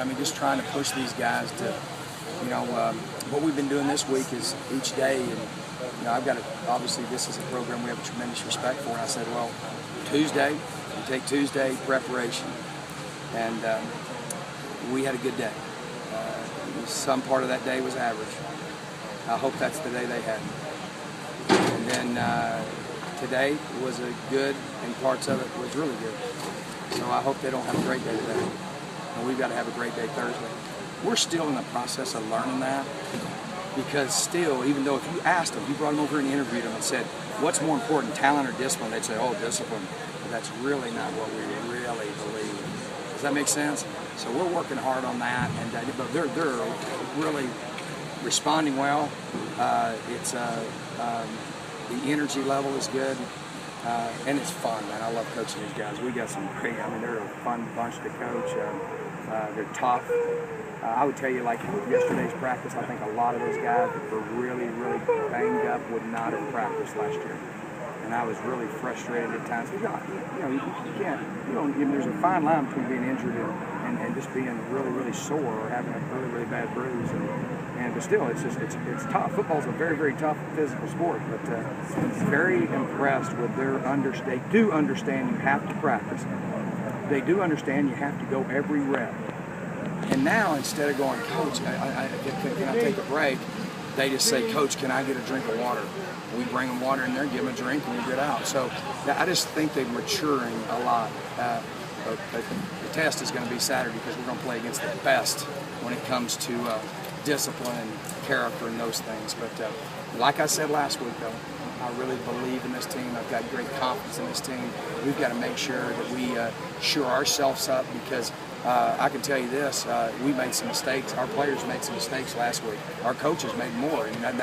I mean, just trying to push these guys to, you know, what we've been doing this week is each day, and you know, I've got to, obviously this is a program we have a tremendous respect for, and I said, well, Tuesday, we take Tuesday preparation, and we had a good day. Some part of that day was average. I hope that's the day they had. And then today was a good, and parts of it was really good. So I hope they don't have a great day today. And we've got to have a great day Thursday. We're still in the process of learning that, because still, even though if you asked them, you brought them over and interviewed them and said, what's more important, talent or discipline? They'd say, oh, discipline. But that's really not what we really believe. Does that make sense? So we're working hard on that, and but they're really responding well. The energy level is good, and it's fun, man. I love coaching these guys. We got some great, I mean, they're a fun bunch to coach. They're tough. I would tell you, like yesterday's practice, I think a lot of those guys that were really banged up would not have practiced last year. And I was really frustrated at times. You know, you can't, you know, there's a fine line between being injured and just being really sore or having a really bad bruise. But still, it's tough. Football's a very tough physical sport. But very impressed with their understand. They do understand you have to practice. They do understand you have to go every rep. And now, instead of going, Coach, can I take a break? They just say, Coach, can I get a drink of water? We bring them water in there, give them a drink, and we get out. So I just think they're maturing a lot. The test is going to be Saturday, because we're going to play against the best when it comes to discipline and character and those things. But like I said last week, though, I really believe in this team. I've got great confidence in this team. We've got to make sure that we shore ourselves up, because I can tell you this, we made some mistakes. Our players made some mistakes last week. Our coaches made more, and I'm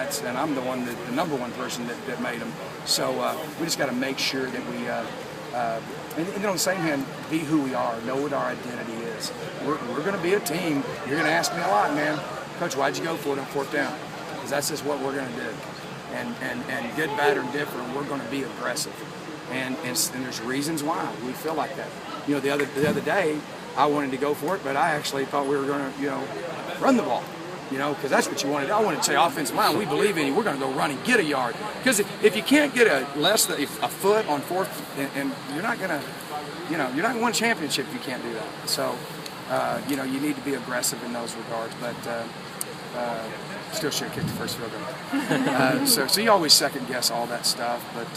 the number one person that made them. So we just got to make sure that we, and you know, on the same hand, be who we are, know what our identity is. We're going to be a team. You're going to ask me a lot, man. Coach, why'd you go for it on fourth down? Because that's just what we're going to do. And good, bad, or different, we're going to be aggressive. And there's reasons why we feel like that. You know, the other day, I wanted to go for it, but I actually thought we were going to, you know, run the ball. You know, because that's what you wanted. I wanted to say, offensive line, we believe in you. We're going to go run and get a yard. Because if you can't get a foot on fourth, and you're not going to, you know, you're not going to win a championship if you can't do that. So, you know, you need to be aggressive in those regards. But still should have kicked the first field goal. So you always second guess all that stuff, but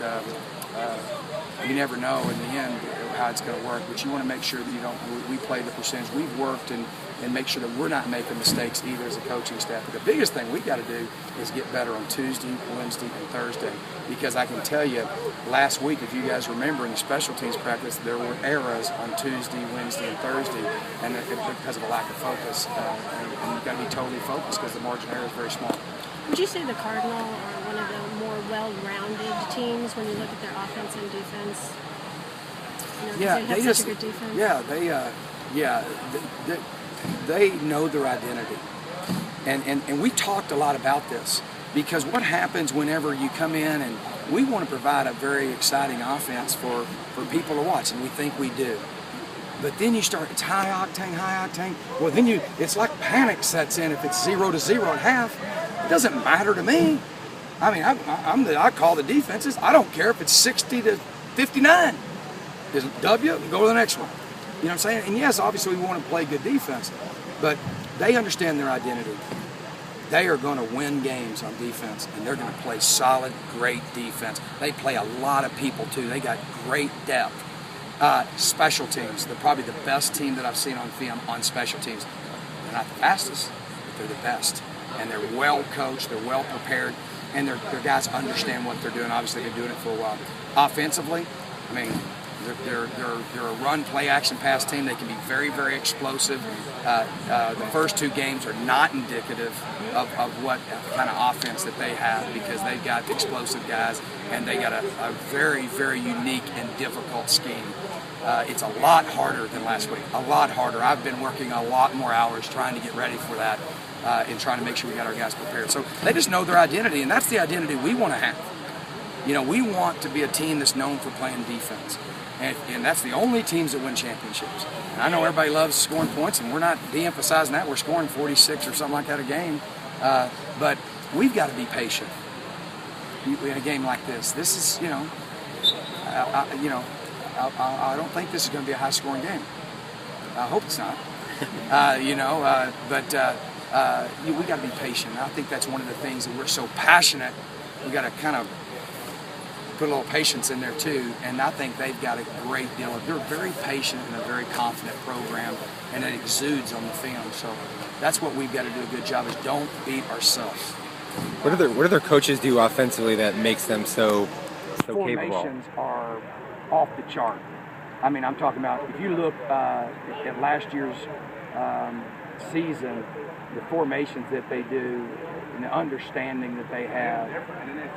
you never know in the end how it's going to work. But you want to make sure that we play the percentage. We've worked and make sure that we're not making mistakes either as a coaching staff. But the biggest thing we've got to do is get better on Tuesday, Wednesday, and Thursday. Because I can tell you, last week, if you guys remember in the special teams practice, there were errors on Tuesday, Wednesday, and Thursday, and because of a lack of focus. And you've got to be totally focused, because the margin of error is very small. Would you say the Cardinal are one of the more well-rounded teams when you look at their offense and defense? You know, they have such a good defense. They know their identity. And we talked a lot about this, because what happens whenever you come in, and we want to provide a very exciting offense for people to watch, and we think we do. But then you start, it's high octane. Well, then it's like panic sets in if it's 0-0 at half. It doesn't matter to me. I mean, I call the defenses. I don't care if it's 60-59. Is W, go to the next one. You know what I'm saying? And yes, obviously we want to play good defense, but they understand their identity. They are going to win games on defense, and they're going to play solid, great defense. They play a lot of people too. They got great depth. Special teams, they're probably the best team that I've seen on film on special teams. They're not the fastest, but they're the best. And they're well coached, they're well prepared, and their guys understand what they're doing. Obviously, they've been doing it for a while. Offensively, I mean, they're a run, play, action, pass team. They can be very explosive. The first two games are not indicative of what kind of offense that they have, because they've got explosive guys, and they got a very unique and difficult scheme. It's a lot harder than last week, a lot harder. I've been working a lot more hours trying to get ready for that, and trying to make sure we got our guys prepared. So they just know their identity, and that's the identity we want to have. You know, we want to be a team that's known for playing defense. And that's the only teams that win championships. And I know everybody loves scoring points, and we're not de-emphasizing that. We're scoring 46 or something like that a game. But we've got to be patient in a game like this. This is, you know, I don't think this is going to be a high-scoring game. I hope it's not. We got to be patient. I think that's one of the things that we're so passionate. We got to kind of put a little patience in there too, and I think they've got a great deal of. They're very patient and a very confident program, and it exudes on the film. So that's what we've got to do a good job is don't beat ourselves. What do their coaches do offensively that makes them so capable? Formations are off the chart. I mean, I'm talking about if you look at last year's season, the formations that they do, and the understanding that they have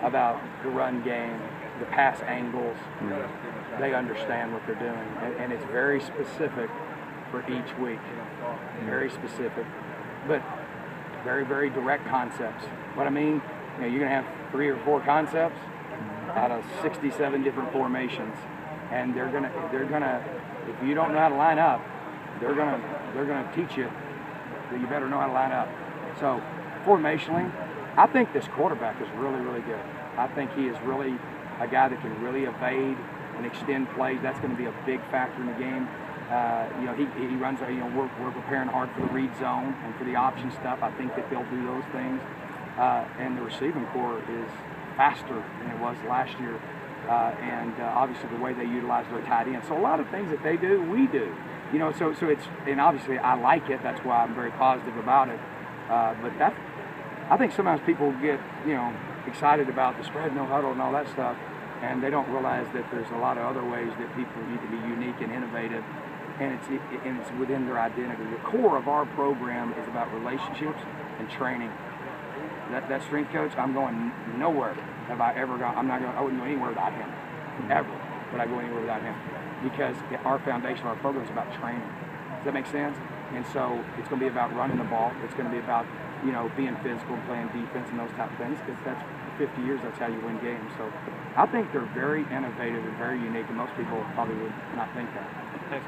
about the run game, the pass angles, they understand what they're doing, and it's very specific for each week. Very specific, but very, very direct concepts. What I mean, you know, you're going to have 3 or 4 concepts out of 67 different formations, and they're gonna. If you don't know how to line up, they're gonna teach you that you better know how to line up. So, formationally, I think this quarterback is really, really good. I think he is really a guy that can really evade and extend plays. That's going to be a big factor in the game. You know, he runs. You know, we're preparing hard for the read zone and for the option stuff. I think that they'll do those things. And the receiving core is faster than it was last year. And obviously the way they utilize their tight end. So a lot of things that they do, we do. You know, so it's, and obviously I like it. That's why I'm very positive about it. But that, I think sometimes people get, you know, excited about the spread, no huddle, and all that stuff, and they don't realize that there's a lot of other ways that people need to be unique and innovative, and it's within their identity. The core of our program is about relationships and training. That strength coach, I'm going nowhere have I ever gone. I wouldn't go anywhere without him. Ever would I go anywhere without him, because our foundation, our program is about training. Does that make sense? And so it's going to be about running the ball. It's going to be about, you know, being physical, playing defense, and those type of things. Because that's 50 years. That's how you win games. So I think they're very innovative and very unique, and most people probably would not think that. Thanks,